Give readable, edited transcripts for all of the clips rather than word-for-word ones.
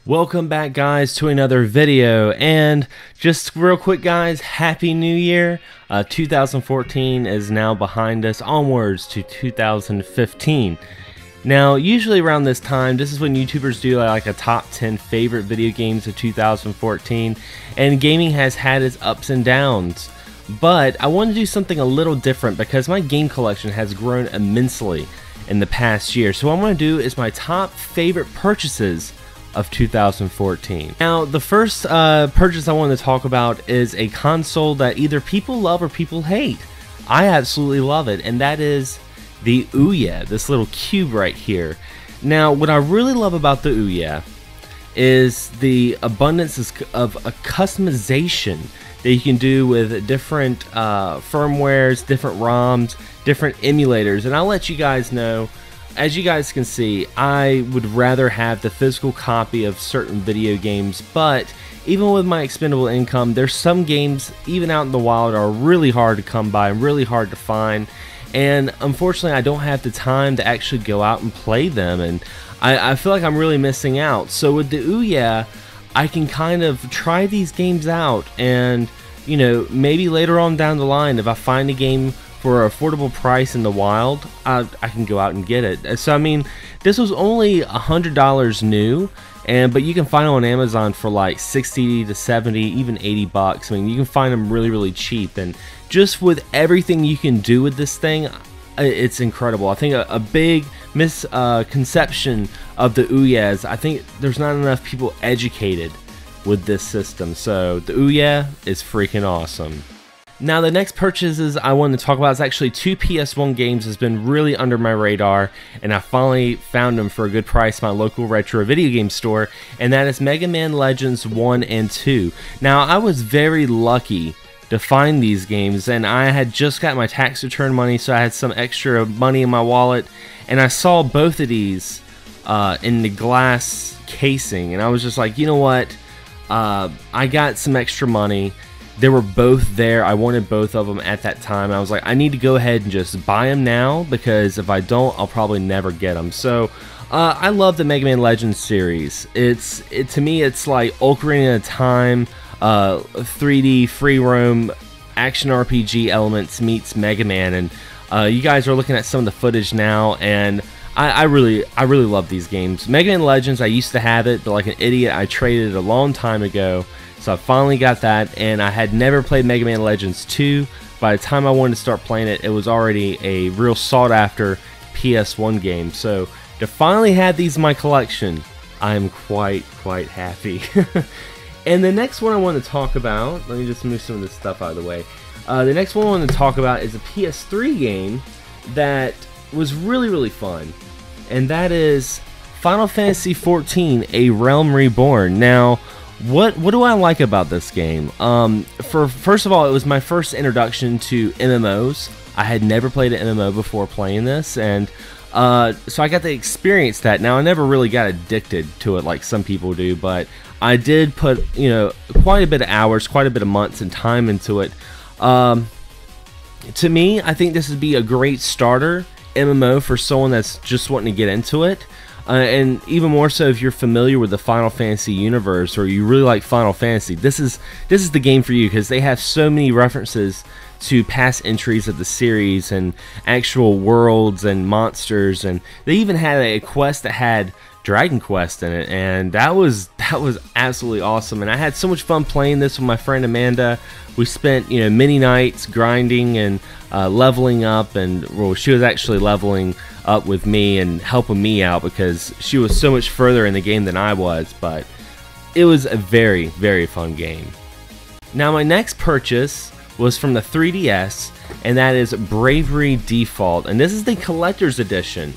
Welcome back, guys, to another video. And just real quick, guys, Happy New Year. 2014 is now behind us, onwards to 2015. Now, usually around this time, this is when YouTubers do like a top 10 favorite video games of 2014, and gaming has had its ups and downs. But I want to do something a little different because my game collection has grown immensely in the past year. So what I'm going to do is my top favorite purchases of 2014. Now, the first purchase I want to talk about is a console that either people love or people hate. I absolutely love it, and that is the Ouya, this little cube right here. Now, what I really love about the Ouya is the abundance of a customization that you can do with different firmwares, different ROMs, different emulators, and I'll let you guys know. As you guys can see, I would rather have the physical copy of certain video games, but even with my expendable income, there's some games, even out in the wild, are really hard to come by, really hard to find, and unfortunately I don't have the time to actually go out and play them, and I feel like I'm really missing out. So with the Ouya, I can kind of try these games out, and you know, maybe later on down the line, if I find a game for an affordable price in the wild, I can go out and get it. So I mean, this was only $100 new, but you can find it on Amazon for like 60 to 70, even 80 bucks. I mean, you can find them really cheap, and just with everything you can do with this thing, it's incredible. I think a big misconception of the Ouya is I think there's not enough people educated with this system. So the Ouya is freaking awesome. Now, the next purchases I want to talk about is actually two PS1 games that's been really under my radar, and I finally found them for a good price in my local retro video game store, and that is Mega Man Legends 1 and 2. Now, I was very lucky to find these games, and I had just got my tax return money, so I had some extra money in my wallet, and I saw both of these in the glass casing, and I was just like, you know what, I got some extra money. They were both there. I wanted both of them at that time. I was like, I need to go ahead and just buy them now, because if I don't, I'll probably never get them. So I love the Mega Man Legends series. To me, it's like Ocarina of Time, 3D free roam action RPG elements meets Mega Man, and you guys are looking at some of the footage now, and I really love these games. Mega Man Legends, I used to have it, but like an idiot, I traded it a long time ago. So I finally got that, and I had never played Mega Man Legends 2. By the time I wanted to start playing it, it was already a real sought-after PS1 game. So to finally have these in my collection, I am quite happy. And the next one I want to talk about, let me just move some of this stuff out of the way. The next one I want to talk about is a PS3 game that was really fun, and that is Final Fantasy XIV: A Realm Reborn. Now, what do I like about this game? First of all, it was my first introduction to MMOs. I had never played an MMO before playing this, and so I got to experience that. Now, I never really got addicted to it like some people do, but I did put, you know, quite a bit of hours, quite a bit of months and time into it. To me, I think this would be a great starter MMO for someone that's just wanting to get into it. And even more so if you're familiar with the Final Fantasy universe, or you really like Final Fantasy, this is the game for you, because they have so many references to past entries of the series and actual worlds and monsters, and they even had a quest that had Dragon Quest in it, and that was absolutely awesome. And I had so much fun playing this with my friend Amanda. We spent, you know, many nights grinding and leveling up, and well, she was actually leveling up with me and helping me out because she was so much further in the game than I was, but it was a very fun game. Now, my next purchase was from the 3DS, and that is Bravely Default, and this is the collector's edition.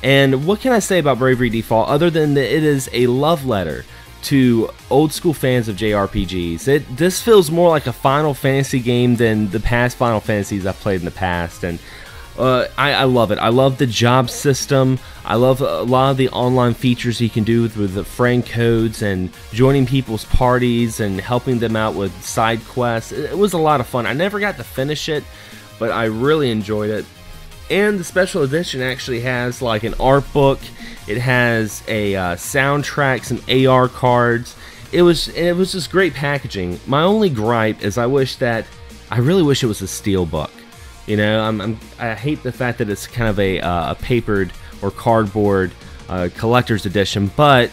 And what can I say about Bravely Default other than that it is a love letter to old school fans of JRPGs. This feels more like a Final Fantasy game than the past Final Fantasies I've played in the past, and I love it. I love the job system. I love a lot of the online features you can do with the friend codes and joining people's parties and helping them out with side quests. It was a lot of fun. I never got to finish it, but I really enjoyed it. And the special edition actually has like an art book. It has a soundtrack, some AR cards. It was just great packaging. My only gripe is I really wish it was a steel book. You know, I hate the fact that it's kind of a papered or cardboard collector's edition, but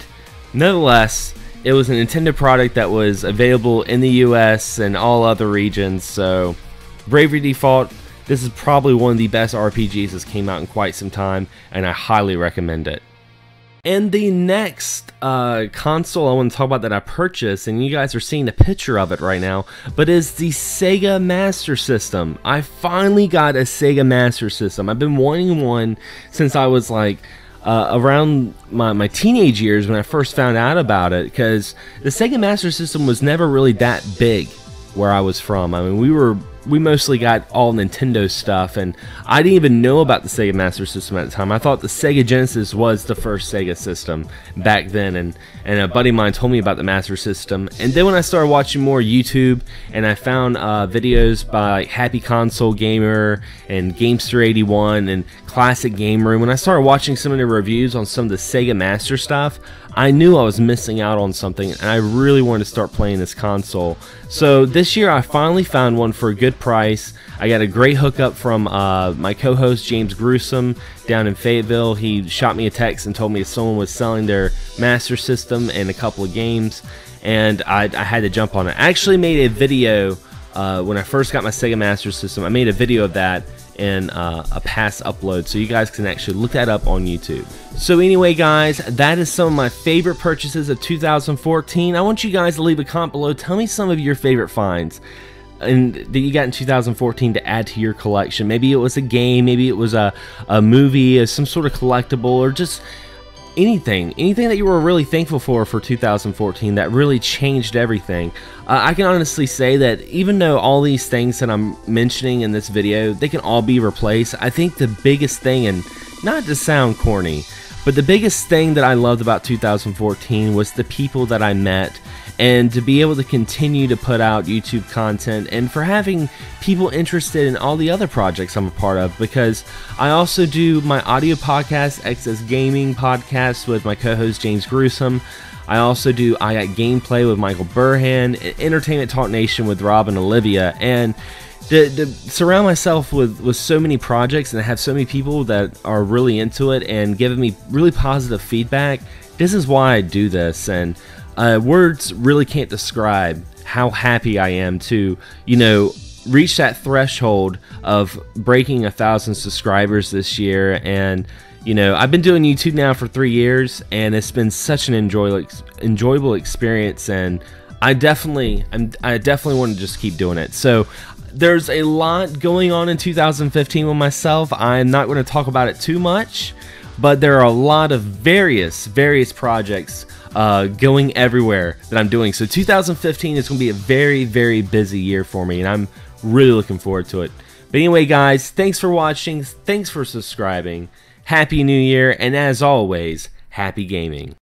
nonetheless, it was a Nintendo product that was available in the US and all other regions. So Bravely Default, this is probably one of the best RPGs that's came out in quite some time, and I highly recommend it. And the next console I want to talk about that I purchased, and you guys are seeing a picture of it right now, but is the Sega Master System. I finally got a Sega Master System. I've been wanting one since I was like around my teenage years when I first found out about it, because the Sega Master System was never really that big where I was from. I mean, we mostly got all Nintendo stuff, and I didn't even know about the Sega Master System at the time. I thought the Sega Genesis was the first Sega system back then, and a buddy of mine told me about the Master System. And then when I started watching more YouTube, and I found videos by like Happy Console Gamer and Gamester81 and Classic Game Room, when I started watching some of the reviews on some of the Sega Master stuff, I knew I was missing out on something, and I really wanted to start playing this console. So this year I finally found one for a good price. I got a great hookup from my co-host James Gruesome down in Fayetteville. He shot me a text and told me someone was selling their Master System and a couple of games, and I had to jump on it. I actually made a video when I first got my Sega Master System. I made a video of that in a past upload, so you guys can actually look that up on YouTube. So anyway guys, that is some of my favorite purchases of 2014. I want you guys to leave a comment below. Tell me some of your favorite finds and that you got in 2014 to add to your collection. Maybe it was a game, maybe it was a movie, some sort of collectible, or just anything that you were really thankful for 2014 that really changed everything. I can honestly say that even though all these things that I'm mentioning in this video, they can all be replaced, I think the biggest thing, and not to sound corny, but the biggest thing that I loved about 2014 was the people that I met, and to be able to continue to put out YouTube content, and for having people interested in all the other projects I'm a part of, because I also do my audio podcast, XS Gaming Podcast, with my co-host James Gruesome. I also do I Got Gameplay with Michael Burhan, Entertainment Talk Nation with Rob and Olivia, and to surround myself with so many projects and have so many people that are really into it and giving me really positive feedback. This is why I do this, and words really can't describe how happy I am to, you know, reach that threshold of breaking 1,000 subscribers this year. And you know, I've been doing YouTube now for 3 years, and it's been such an enjoyable experience, and I definitely want to just keep doing it. So there's a lot going on in 2015 with myself. I'm not going to talk about it too much, but there are a lot of various projects going everywhere that I'm doing. So 2015 is going to be a very busy year for me, and I'm really looking forward to it. But anyway guys, thanks for watching, thanks for subscribing, Happy New Year, and as always, happy gaming.